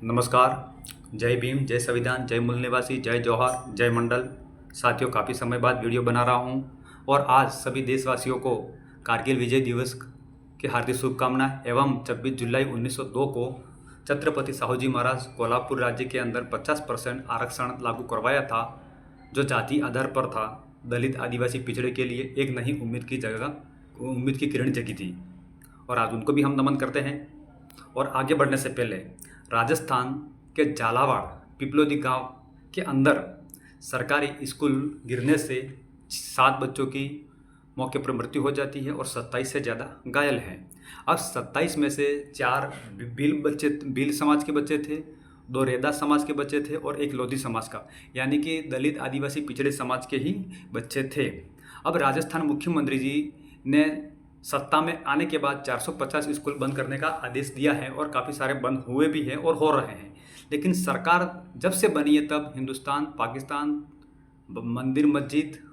नमस्कार। जय भीम, जय संविधान, जय मूल निवासी, जय जौहर, जय मंडल। साथियों, काफ़ी समय बाद वीडियो बना रहा हूं और आज सभी देशवासियों को कारगिल विजय दिवस की हार्दिक शुभकामनाएं एवं 26 जुलाई 1902 को छत्रपति साहू जी महाराज कोल्हापुर राज्य के अंदर 50% आरक्षण लागू करवाया था, जो जाति आधार पर था। दलित आदिवासी पिछड़े के लिए एक नई उम्मीद की किरण जगी थी और आज उनको भी हम नमन करते हैं। और आगे बढ़ने से पहले राजस्थान के झालावाड़ पिपलोदी गांव के अंदर सरकारी स्कूल गिरने से 7 बच्चों की मौके पर मृत्यु हो जाती है और 27 से ज़्यादा घायल हैं। अब 27 में से 4 भील समाज के बच्चे थे, 2 रेदा समाज के बच्चे थे और 1 लोधी समाज का, यानी कि दलित आदिवासी पिछड़े समाज के ही बच्चे थे। अब राजस्थान मुख्यमंत्री जी ने सत्ता में आने के बाद 450 स्कूल बंद करने का आदेश दिया है और काफ़ी सारे बंद हुए भी हैं और हो रहे हैं। लेकिन सरकार जब से बनी है तब हिंदुस्तान पाकिस्तान मंदिर मस्जिद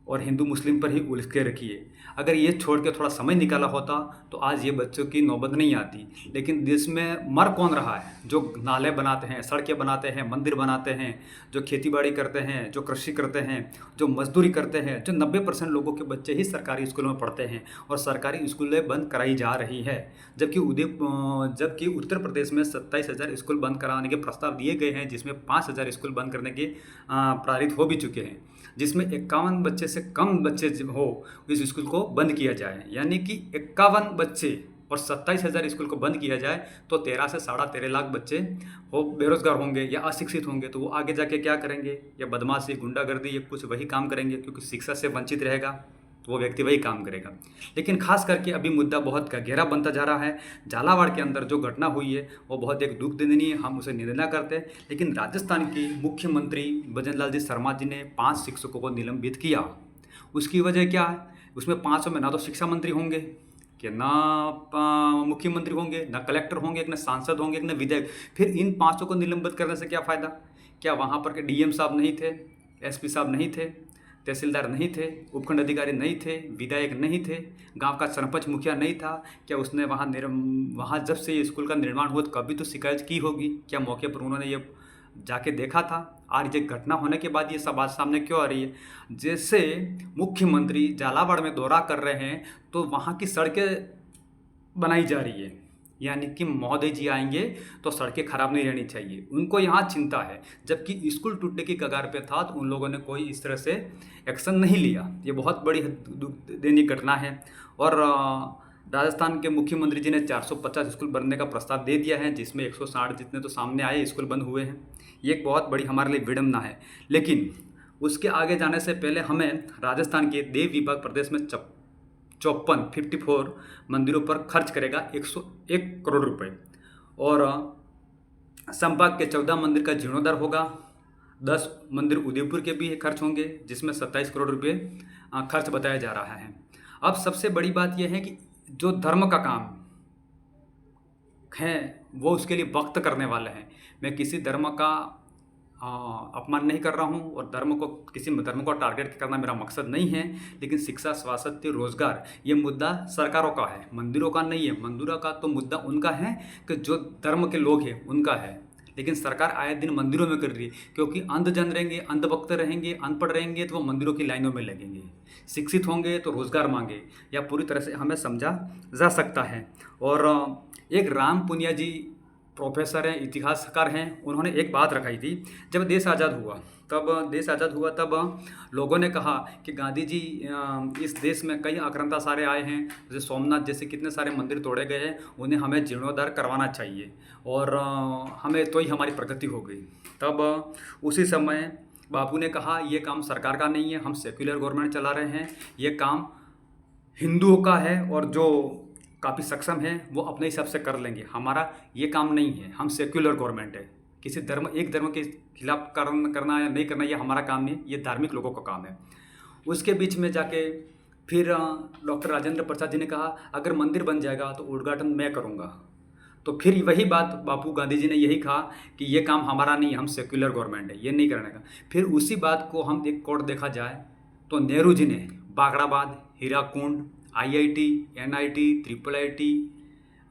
और हिंदू मुस्लिम पर ही उलझ के रखी है। अगर ये छोड़ के थोड़ा समय निकाला होता तो आज ये बच्चों की नौबत नहीं आती। लेकिन देश में मर कौन रहा है? जो नाले बनाते हैं, सड़कें बनाते हैं, मंदिर बनाते हैं, जो खेतीबाड़ी करते हैं, जो कृषि करते हैं, जो मजदूरी करते हैं, जो 90% लोगों के बच्चे ही सरकारी स्कूलों में पढ़ते हैं और सरकारी स्कूलें बंद कराई जा रही है। जबकि उत्तर प्रदेश में 27,000 स्कूल बंद कराने के प्रस्ताव दिए गए हैं, जिसमें 5,000 स्कूल बंद करने के पारित हो भी चुके हैं, जिसमें 51 बच्चे से कम बच्चे हो इस स्कूल को बंद किया जाए। यानी कि 51 बच्चे और 27,000 स्कूल को बंद किया जाए तो 13 से 13.5 लाख बच्चे बेरोजगार होंगे या अशिक्षित होंगे। तो वो आगे जाके क्या करेंगे? या बदमाशी, गुंडागर्दी या कुछ वही काम करेंगे, क्योंकि शिक्षा से वंचित रहेगा तो वो व्यक्ति वही काम करेगा। लेकिन खास करके अभी मुद्दा बहुत गहरा बनता जा रहा है। झालावाड़ के अंदर जो घटना हुई है वो बहुत एक दुख देनी है, हम उसे निंदा करते हैं। लेकिन राजस्थान के मुख्यमंत्री भजन लाल जी शर्मा जी ने 5 शिक्षकों को निलंबित किया। उसकी वजह क्या है? उसमें 5 में ना तो शिक्षा मंत्री होंगे, कि ना मुख्यमंत्री होंगे, ना कलेक्टर होंगे, ना सांसद होंगे, ना विधायक। फिर इन 5 को निलंबित करने से क्या फ़ायदा? क्या वहाँ पर के डीएम साहब नहीं थे, एसपी साहब नहीं थे, तहसीलदार नहीं थे, उपखंड अधिकारी नहीं थे, विधायक नहीं थे, गांव का सरपंच मुखिया नहीं था? क्या उसने वहाँ जब से ये स्कूल का निर्माण हुआ तो कभी तो शिकायत की होगी? क्या मौके पर उन्होंने ये जाके देखा था? आज ये घटना होने के बाद ये सब बात सामने क्यों आ रही है? जैसे मुख्यमंत्री झालावाड़ में दौरा कर रहे हैं तो वहाँ की सड़कें बनाई जा रही है, यानी कि महोदय जी आएंगे तो सड़कें खराब नहीं रहनी चाहिए, उनको यहाँ चिंता है। जबकि स्कूल टूटने की कगार पे था तो उन लोगों ने कोई इस तरह से एक्शन नहीं लिया। ये बहुत बड़ी दुख देनी घटना है। और राजस्थान के मुख्यमंत्री जी ने 450 स्कूल बनने का प्रस्ताव दे दिया है, जिसमें 160 जितने तो सामने आए स्कूल बंद हुए हैं। ये एक बहुत बड़ी हमारे लिए विडम्बना है। लेकिन उसके आगे जाने से पहले हमें राजस्थान के देव विभाग प्रदेश में 54 मंदिरों पर खर्च करेगा 101 करोड़ रुपए और संभाग के 14 मंदिर का जीर्णोद्धार होगा। 10 मंदिर उदयपुर के भी खर्च होंगे, जिसमें 27 करोड़ रुपए खर्च बताया जा रहा है। अब सबसे बड़ी बात यह है कि जो धर्म का काम है वो उसके लिए वक्त करने वाले हैं। मैं किसी धर्म का अपमान नहीं कर रहा हूँ और किसी धर्म को टारगेट करना मेरा मकसद नहीं है। लेकिन शिक्षा, स्वास्थ्य, रोजगार ये मुद्दा सरकारों का है, मंदिरों का नहीं है। मंदिरों का तो मुद्दा उनका है कि जो धर्म के लोग हैं उनका है। लेकिन सरकार आए दिन मंदिरों में कर रही है, क्योंकि अंधजन रहेंगे, अंधभक्त रहेंगे, अनपढ़ रहेंगे तो वो मंदिरों की लाइनों में लगेंगे। शिक्षित होंगे तो रोजगार मांगे, या पूरी तरह से हमें समझा जा सकता है। और एक राम पुनिया जी प्रोफेसर हैं, इतिहासकार हैं, उन्होंने एक बात रखाई थी। जब देश आज़ाद हुआ तब लोगों ने कहा कि गांधी जी इस देश में कई आक्रांता सारे आए हैं, जैसे सोमनाथ जैसे कितने सारे मंदिर तोड़े गए हैं, उन्हें हमें जीर्णोद्धार करवाना चाहिए और हमें तो ही हमारी प्रगति हो गई। तब उसी समय बापू ने कहा ये काम सरकार का नहीं है, हम सेक्युलर गवर्नमेंट चला रहे हैं, ये काम हिंदुओं का है और जो काफ़ी सक्षम है वो अपने हिसाब से कर लेंगे, हमारा ये काम नहीं है, हम सेक्युलर गवर्नमेंट है। किसी एक धर्म के खिलाफ करना या नहीं करना ये हमारा काम नहीं, ये धार्मिक लोगों का काम है। उसके बीच में जाके फिर डॉक्टर राजेंद्र प्रसाद जी ने कहा अगर मंदिर बन जाएगा तो उद्घाटन मैं करूँगा। तो फिर वही बात बापू गांधी जी ने यही कहा कि ये काम हमारा नहीं, हम सेक्युलर गवर्नमेंट है, ये नहीं करने का। फिर उसी बात को हम एक कोड देखा जाए तो नेहरू जी ने बागड़ाबाद, Hirakud, IIT, NIT, IIIT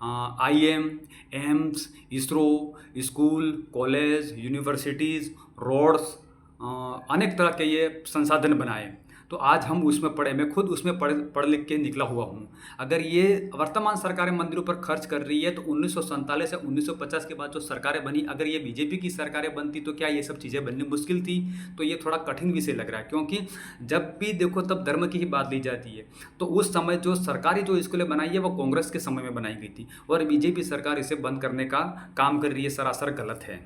IIM, AIIMS, ISRO, school, college, universities, roads, अनेक तरह के ये संसाधन बनाए। तो आज हम उसमें पढ़े, मैं खुद उसमें पढ़ लिख के निकला हुआ हूँ। अगर ये वर्तमान सरकारें मंदिरों पर खर्च कर रही है तो 1947 से 1950 के बाद जो सरकारें बनी, अगर ये बीजेपी की सरकारें बनती तो क्या ये सब चीज़ें बननी मुश्किल थी? तो ये थोड़ा कठिन विषय लग रहा है, क्योंकि जब भी देखो तब धर्म की ही बात ली जाती है। तो उस समय जो सरकारी जो स्कूलें बनाई है वो कांग्रेस के समय में बनाई गई थी, और बीजेपी सरकार इसे बंद करने का काम कर रही है, सरासर गलत है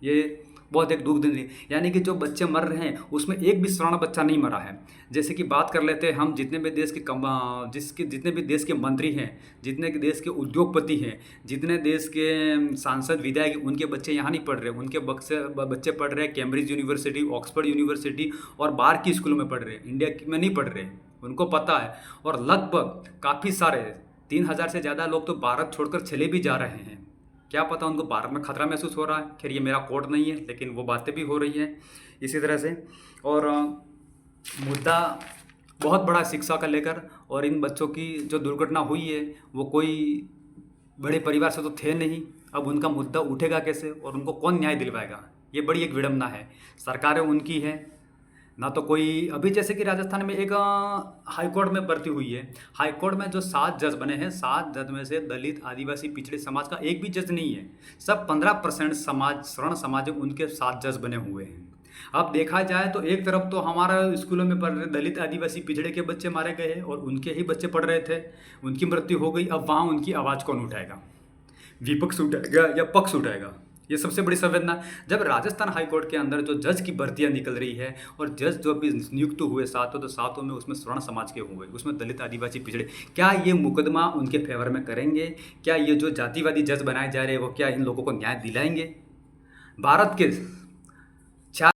ये। बहुत एक दुख, यानी कि जो बच्चे मर रहे हैं उसमें एक भी सवर्ण बच्चा नहीं मरा है। जैसे कि बात कर लेते हैं हम, जितने भी देश के जितने भी देश के मंत्री हैं, जितने के देश के उद्योगपति हैं, जितने देश के सांसद विधायक, उनके बच्चे यहाँ नहीं पढ़ रहे, उनके बच्चे पढ़ रहे हैं कैम्ब्रिज यूनिवर्सिटी, ऑक्सफोर्ड यूनिवर्सिटी और बाहर की स्कूलों में पढ़ रहे हैं, इंडिया में नहीं पढ़ रहे, उनको पता है। और लगभग काफ़ी सारे 3000 से ज़्यादा लोग तो भारत छोड़कर चले भी जा रहे हैं। क्या पता उनको भारत में खतरा महसूस हो रहा है। खैर ये मेरा कोड नहीं है, लेकिन वो बातें भी हो रही हैं इसी तरह से। और मुद्दा बहुत बड़ा शिक्षा का लेकर, और इन बच्चों की जो दुर्घटना हुई है वो कोई बड़े परिवार से तो थे नहीं। अब उनका मुद्दा उठेगा कैसे और उनको कौन न्याय दिलवाएगा? ये बड़ी एक विडंबना है। सरकारें उनकी हैं ना, तो कोई अभी जैसे कि राजस्थान में एक हाई कोर्ट में भर्ती हुई है। हाई कोर्ट में जो 7 जज बने हैं, 7 जज में से दलित, आदिवासी, पिछड़े समाज का एक भी जज नहीं है। सब 15% समाज, सवर्ण समाज, उनके 7 जज बने हुए हैं। अब देखा जाए तो एक तरफ तो हमारा स्कूलों में पढ़ रहे दलित, आदिवासी, पिछड़े के बच्चे मारे गए हैं और उनके ही बच्चे पढ़ रहे थे, उनकी मृत्यु हो गई। अब वहाँ उनकी आवाज़ कौन उठाएगा? विपक्ष उठाएगा या पक्ष उठाएगा? ये सबसे बड़ी संवेदना। जब राजस्थान हाई कोर्ट के अंदर जो जज की भर्तियां निकल रही है, और जज जो भी नियुक्त हुए सातों, तो सातों में उसमें स्वर्ण समाज के हुए, उसमें दलित, आदिवासी, पिछड़े, क्या ये मुकदमा उनके फेवर में करेंगे? क्या ये जो जातिवादी जज बनाए जा रहे हैं वो क्या इन लोगों को न्याय दिलाएंगे? भारत के